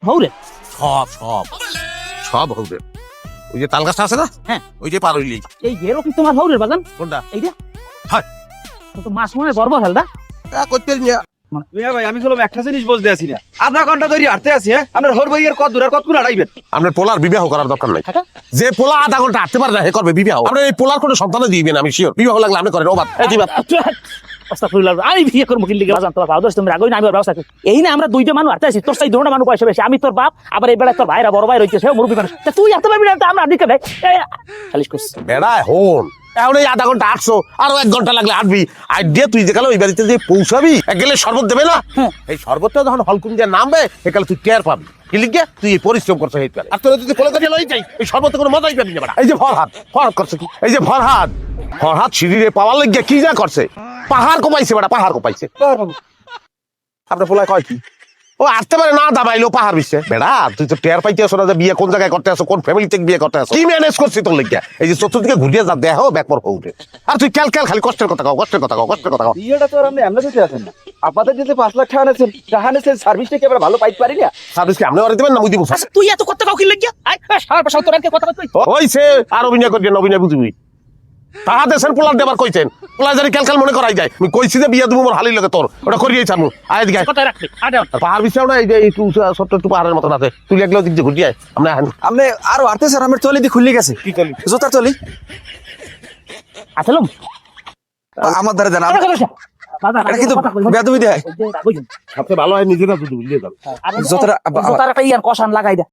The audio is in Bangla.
হৌরে সব সব সব হৌরে। ওই যে তাল গাছটা আছে না, হ্যাঁ ওই যে পার হইলি। এই গেরো কি তোমার হৌরের বাগান? কোনটা? এইটা হ্যাঁ। তো মাছ মনে গর্ব হেলদা করতে নিয়ে মিয়া ভাই আমি বললাম একটা জিনিস বুঝতে আছি না, আধা ঘন্টা ধরে হাঁটতে আছি। হ্যাঁ আপনার হর ভাইয়ের কত দূর আর কত হাঁটাইবেন? আপনার পোলার বিবাহ করার দরকার নাই। আচ্ছা। যে পোলা আধা ঘন্টা হাঁটতে পারে না হে করবে বিবাহ। আপনার এই পোলার কোনো সন্তানও দিবেন আমি শিওর। বিবাহ লাগলে আপনি করেন। ও বাদ এই দিবা আস্তাগফিরুল্লাহ, আমি বিয়ে করবো কিনলে বাজান তোর ভালো তুমি রাগই না, আমি ওর ব্যবস্থা করি। এই না আমরা দুইটা মানুষ হাঁটতে আছি, তোর সাই দুটো মানুষ পয়সা বেশি, আমি তোর বাপ, আবার এই বেলায় তোর ভাইরা বড় ভাই রয়েছে, সেও মুরব্বী মানুষ। তা তুই হাঁটতে পারবি না, তা আমরা দিকে দেখ খালিশ করছি। বেড়ায় হন। এখন এই আধা ঘন্টা হাঁটছো, আরো 1 ঘন্টা লাগলে হাঁটবি। আইডিয়া তুই যে গেল ওই বাড়িতে যে পৌঁছাবি, এক গেলে শরবত দেবে না, এই শরবতটা যখন হলকুম দিয়ে নামবে একালে তুই টের পাবি। কি লিখে তুই এই পরিশ্রম করছো এই কালে। আর তোর যদি কোলে কাটিয়ে লই যাই এই শরবতে কোনো মজাই পাবি না বেটা। এই যে ফরহাদ করছে কি, এই যে ফরহাদ সিঁড়িরে পাওয়ার লাগিয়া কি যা করছে, পাহাড় কোপাইছে বেটা, পাহাড় কোপাইছে। আপনার পোলায় কয় কি ও আসতে পারে না, দাবাইলো পাহাড় বিশ্বে। বেড়া তুই তো টের পাইতে আসো না যে বিয়ে কোন জায়গায় করতে আসো, কোন ফ্যামিলি থেকে বিয়ে করতে আসো, কি ম্যানেজ করছি তোর লেগে। এই যে চতুর্দিকে ঘুরিয়ে যা দেহ ব্যাকপর হউরে। আর তুই ক্যাল খালি কষ্টের কথা কও, কষ্টের কথা কও, কষ্টের কথা কও। বিয়েটা তো আর আপনি এমনি দিতে আছেন না, আপনাদের যদি 5 লাখ টাকা আনেছেন সার্ভিসটা কি আমরা ভালো পাইতে পারি না? সার্ভিস কি আপনি ওরে দিবেন না মুই দিব? আচ্ছা তুই এত করতে কাউ কি লাগিয়া আয় সারা পাশা তোর কথা বলতে হইছে আর অভিনয় করবি না, অভিনয় বুঝবি। তাহা দেশের পোলার দেবার কইছেন, পোলা জানি ক্যাল মনে করাই যায়। আমি কইছি যে বিয়া তুমি মোর হালির লগে তোর ওটা করিয়েই চামু। আয় দিকে কথা রাখবি আরে আর পাহাড় বিশ্বেও না এই যে একটু ছোট্ট একটু পাহাড়ের মতন আছে, তুই লাগলো দিক দিয়ে ঘুরিয়ে আমরা আপনি আরো হাঁটতে স্যার, আমার টলি দিয়ে খুলে গেছে। কি করলি? জোতার টলি আসলম আমার দ্বারা দেন। বাজার এটা কিন্তু বেদবি দেয়। সবচেয়ে ভালো হয় নিজেরা দুধ বুঝলিয়ে যাবে। জোতার একটা ইয়ার কষান লাগাই দে।